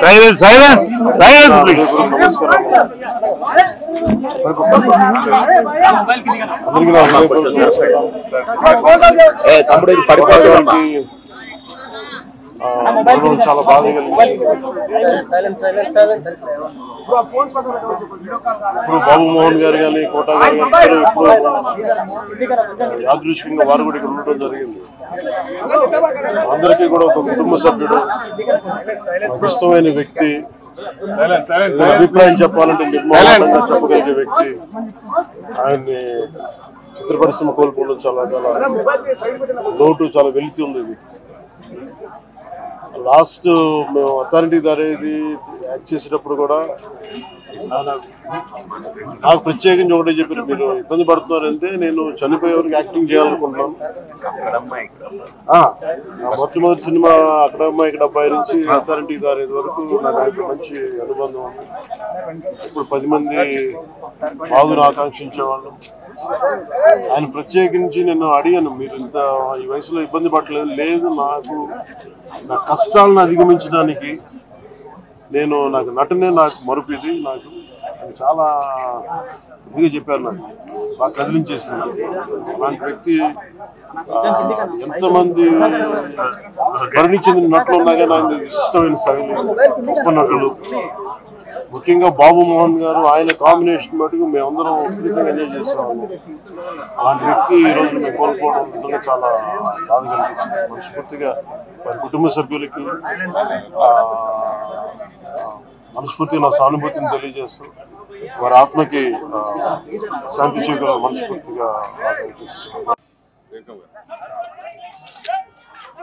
Silence, silence, silence, please. చాలా బాధ కలిగింది. ఇప్పుడు బాబు మోహన్ గారు కానీ కోటా గారు కానీ ఇప్పుడు యాదృష్టికంగా వారు కూడా ఇక్కడ ఉండటం జరిగింది. అందరికీ కూడా ఒక కుటుంబ సభ్యుడు, ఇష్టమైన వ్యక్తి, అభిప్రాయం చెప్పాలంటే నిర్మాణంగా చెప్పగలిగే వ్యక్తి. ఆయన్ని చిత్ర పరిశ్రమ కోల్పోవడం చాలా లోటు, చాలా వెలితి ఉంది. ఇది లాస్ట్ మేము అథారిటీ దారేది యాక్ట్ చేసేటప్పుడు కూడా నాకు ప్రత్యేకించి ఒకటే చెప్పారు, మీరు ఇబ్బంది పడుతున్నారంటే నేను చనిపోయే వరకు యాక్టింగ్ చేయాలనుకుంటున్నాను. మొట్టమొదటి సినిమా అక్కడ అమ్మాయి ఇక్కడ అబ్బాయి నుంచి అథారిటీ దారేది వరకు నాకు మంచి అనుబంధం ఉంది. ఇప్పుడు 10 మంది బాగుని ఆకాంక్షించేవాళ్ళు. ఆయన ప్రత్యేకించి నేను అడిగాను, మీరు ఇంత ఈ వయసులో ఇబ్బంది పడలేదు. లేదు, నా కష్టాలను అధిగమించడానికి నాకు నటనే నాకు మరుపుది. నాకు చాలా ఇదిగా చెప్పారు, నాకు బాగా కదిలించేసింది. అలాంటి వ్యక్తి ఎంతమంది మరణి చెందిన నటులు ఉన్నా కానీ ఆయన విశిష్టమైన శైలి, గొప్ప నటులు. ముఖ్యంగా బాబు మోహన్ గారు, ఆయన కాంబినేషన్ మటుకు మేమందరం విపరీతంగా ఎంజాయ్ చేసేవాళ్ళం. అలాంటి వ్యక్తి ఈ రోజు మేము కోల్పోవడం నిజంగా చాలా బాధ కలిగించింది. మనస్ఫూర్తిగా వారి కుటుంబ సభ్యులకి మనస్ఫూర్తిగా నా సానుభూతిని తెలియజేస్తూ వారి ఆత్మకి శాంతి చేకూరాలని మనస్ఫూర్తిగా ఆకాంక్షిస్తున్నాను.